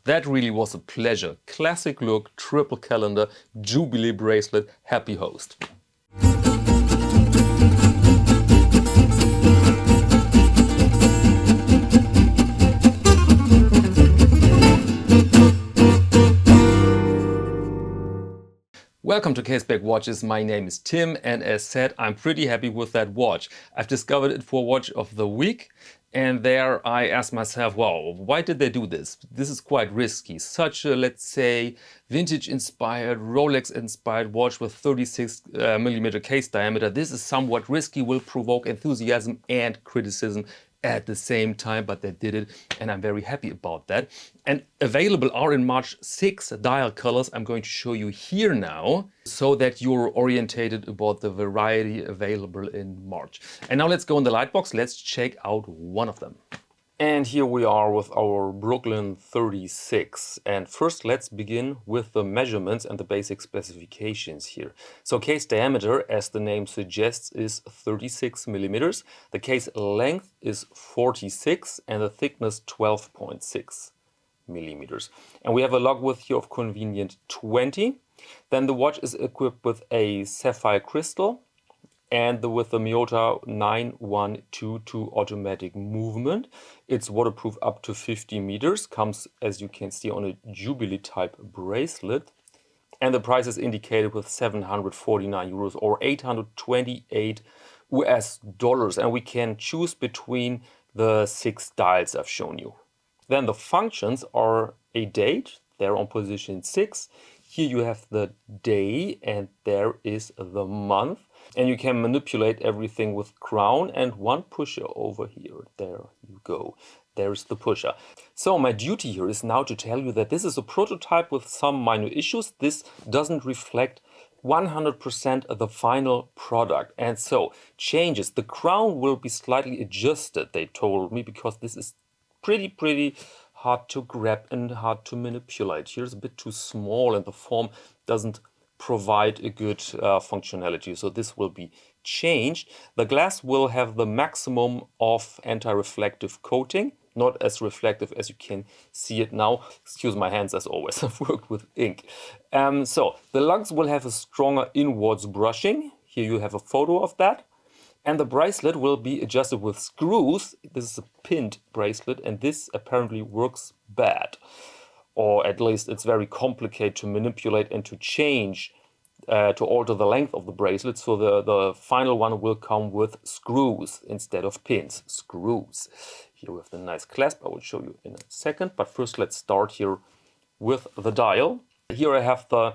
That really was a pleasure. Classic look, triple calendar, Jubilee bracelet, happy host. Welcome to Caseback Watches. My name is Tim, and as said, I'm pretty happy with that watch. I've discovered it for Watch of the Week, and there I asked myself, well, why did they do this? This is quite risky. Such a, let's say, vintage-inspired, Rolex-inspired watch with 36mm case diameter. This is somewhat risky, will provoke enthusiasm and criticism at the same time, but they did it, and I'm very happy about that. And available are in March 6 dial colors I'm going to show you here now, so that you're orientated about the variety available in March. And now let's go in the lightbox, let's check out one of them. And here we are with our Brooklyn 36. And first let's begin with the measurements and the basic specifications here. So case diameter, as the name suggests, is 36mm. The case length is 46 and the thickness 12.6mm. And we have a log width here of convenient 20. Then the watch is equipped with a sapphire crystal and with the Miyota 9122 automatic movement. It's waterproof up to 50 meters, comes, as you can see, on a Jubilee type bracelet. And the price is indicated with 749 euros or 828 US dollars. And we can choose between the 6 dials I've shown you. Then the functions are a date, they're on position 6. Here you have the day and there is the month. And you can manipulate everything with crown and one pusher over here. There you go. There's the pusher. So my duty here is now to tell you that this is a prototype with some minor issues. This doesn't reflect 100% of the final product. And so changes. The crown will be slightly adjusted, they told me, because this is pretty hard to grab and hard to manipulate. Here's a bit too small and the form doesn't provide a good functionality, so this will be changed. The glass will have the maximum of anti-reflective coating, not as reflective as you can see it now. Excuse my hands as always, I've worked with ink. So the lugs will have a stronger inwards brushing. Here you have a photo of that. And the bracelet will be adjusted with screws. This is a pinned bracelet and this apparently works bad. Or at least it's very complicated to manipulate and to change, to alter the length of the bracelet. So the final one will come with screws instead of pins. Screws. Here we have the nice clasp. I will show you in a second. But first let's start here with the dial. Here I have the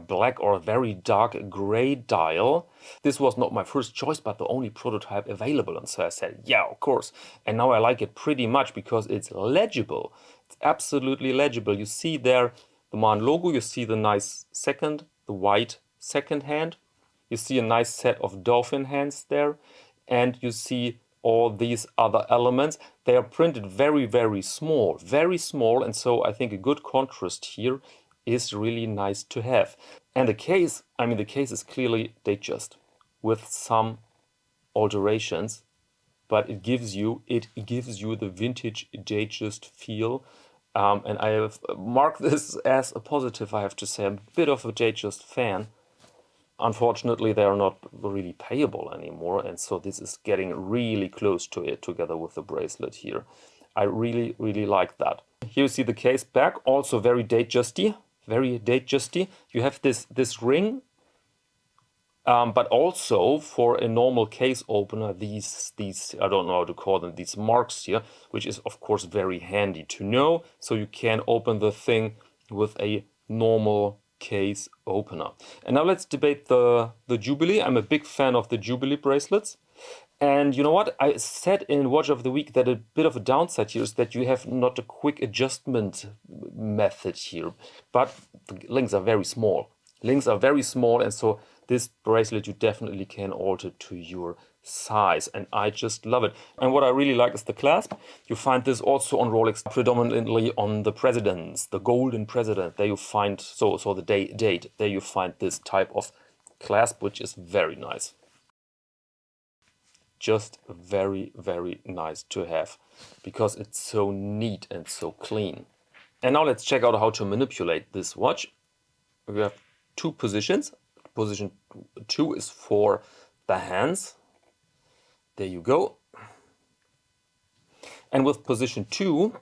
black or very dark gray dial. This was not my first choice, but the only prototype available. And so I said, yeah, of course. And now I like it pretty much because it's legible. It's absolutely legible. You see there the Maen logo. You see the nice second, the white second hand. You see a nice set of dolphin hands there. And you see all these other elements. They are printed very small. Very small. And so I think a good contrast here is really nice to have. And the case, I mean, the case is clearly Datejust with some alterations, but it gives you the vintage Datejust feel. And I have marked this as a positive, I have to say. I'm a bit of a Datejust fan. Unfortunately, they are not really payable anymore, and so this is getting really close to it together with the bracelet here. I really like that. Here you see the case back, also very Datejusty. Very Datejusty. You have this ring, but also for a normal case opener, these I don't know how to call them, these marks here, which is of course very handy to know. So you can open the thing with a normal case opener. And now let's debate the Jubilee. I'm a big fan of the Jubilee bracelets. And you know what? I said in Watch of the Week that a bit of a downside here is that you have not a quick adjustment method here. But the links are very small. Links are very small, and so this bracelet you definitely can alter to your size. And I just love it. And what I really like is the clasp. You find this also on Rolex, predominantly on the presidents, the golden president. There you find, so the date, there you find this type of clasp, which is very nice. Just very nice to have because it's so neat and so clean. And now let's check out how to manipulate this watch. We have two positions. Position 2 is for the hands. There you go. And with position 2,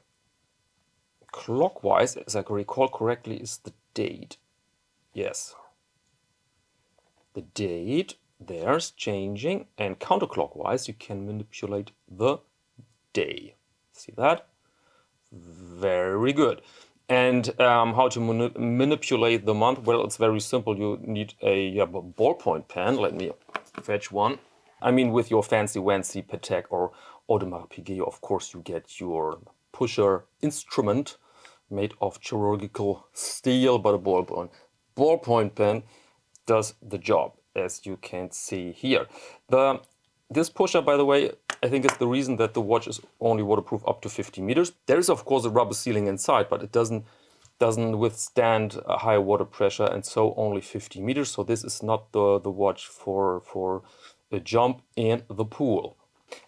clockwise, as I recall correctly, is the date. Yes. The date there's changing, and counterclockwise you can manipulate the day. See that? Very good. And how to manipulate the month? Well, it's very simple. You need a ballpoint pen. Let me fetch one. I mean, with your fancy Patek or Audemars Piguet, of course, you get your pusher instrument made of chirurgical steel, but a ballpoint pen does the job, as you can see here. This pusher, by the way, I think is the reason that the watch is only waterproof up to 50 meters. There is, of course, a rubber sealing inside, but it doesn't withstand a high water pressure, and so only 50 meters. So this is not the watch for a jump in the pool.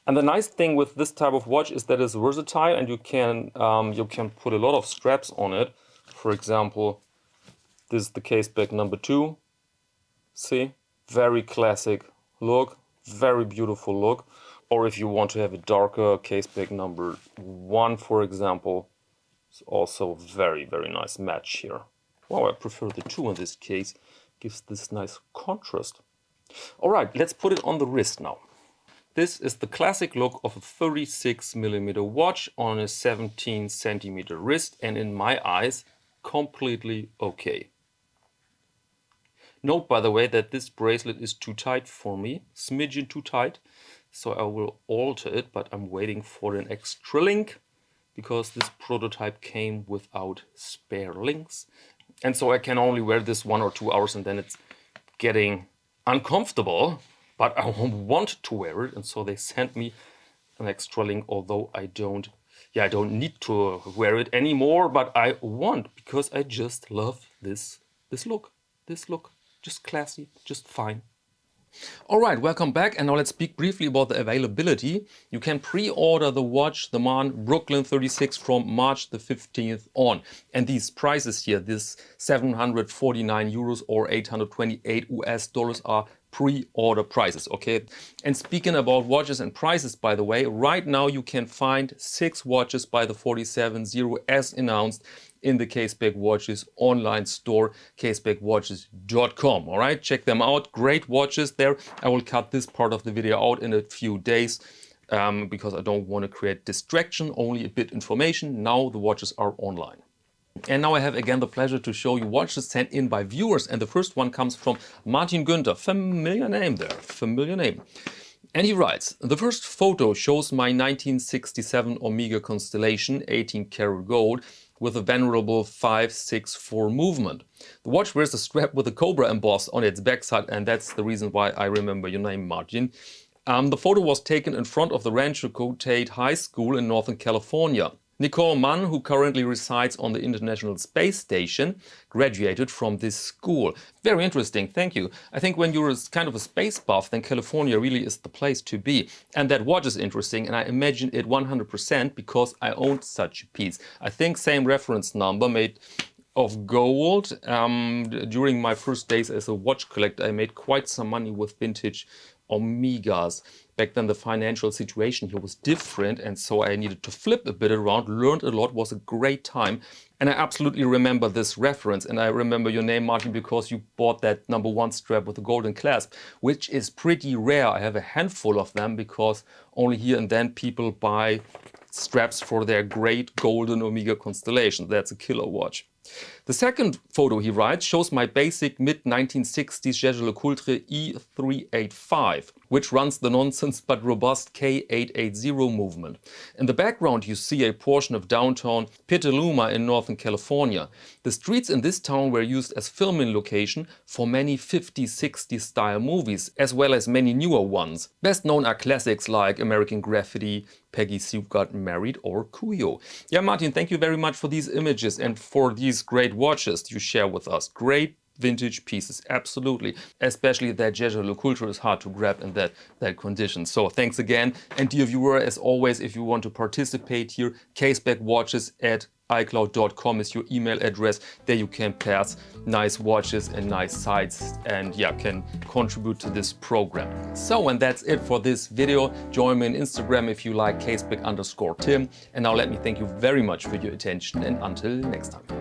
And the nice thing with this type of watch is that it's versatile, and you can put a lot of straps on it. For example, this is the Caseback number 2. See, very classic look, very beautiful look. Or if you want to have a darker Caseback number 1, for example, it's also very, very nice match here. Wow, I prefer the 2 in this case. Gives this nice contrast. All right, let's put it on the wrist now. This is the classic look of a 36mm watch on a 17cm wrist, and in my eyes, completely okay. Note, by the way, that this bracelet is too tight for me, smidgen too tight, so I will alter it, but I'm waiting for an extra link because this prototype came without spare links. And so I can only wear this 1 or 2 hours and then it's getting uncomfortable, but I want to wear it, and so they sent me an extra link, although I don't need to wear it anymore, but I want, because I just love this look. Just classy, just fine. All right, welcome back, and now let's speak briefly about the availability. You can pre-order the watch, the Maen Brooklyn 36, from March the 15th on. And these prices here, this 749 euros or 828 US dollars are pre-order prices, okay? And speaking about watches and prices, by the way, right now you can find 6 watches by the 47.0 as announced in the Caseback Watches online store, casebackwatches.com. All right, check them out. Great watches there. I will cut this part of the video out in a few days because I don't want to create distraction, only a bit information. Now the watches are online. And now I have again the pleasure to show you watches sent in by viewers. And the first one comes from Martin Günther. Familiar name there, familiar name. And he writes, the first photo shows my 1967 Omega Constellation, 18 karat gold, with a venerable 564 movement. The watch wears a strap with a cobra embossed on its backside, and that's the reason why I remember your name, Martin. The photo was taken in front of the Rancho Cotati High School in Northern California. Nicole Mann, who currently resides on the International Space Station, graduated from this school. Very interesting, thank you. I think when you're kind of a space buff, then California really is the place to be. And that watch is interesting, and I imagine it 100% because I owned such a piece. I think same reference number, made of gold. During my first days as a watch collector, I made quite some money with vintage Omegas. Back then the financial situation here was different, and so I needed to flip a bit around, learned a lot, was a great time. And I absolutely remember this reference, and I remember your name, Martin, because you bought that #1 strap with the golden clasp, which is pretty rare. I have a handful of them because only here and then people buy straps for their great golden Omega Constellation. That's a killer watch. The second photo, he writes, shows my basic mid-1960s Jaeger LeCoultre E385, which runs the nonsense but robust K880 movement. In the background you see a portion of downtown Petaluma in Northern California. The streets in this town were used as filming location for many 50s-60s style movies, as well as many newer ones. Best known are classics like American Graffiti, Peggy Sue Got Married, or Cuyo. Yeah, Martin, thank you very much for these images and for these great watches you share with us. Great vintage pieces, absolutely. Especially that Jaeger LeCoultre is hard to grab in that condition. So thanks again. And dear viewer, as always, if you want to participate here, casebackwatches@icloud.com is your email address. There you can pass nice watches and nice sites and yeah, can contribute to this program. So, and that's it for this video. Join me on Instagram if you like, caseback_Tim. And now let me thank you very much for your attention and until next time.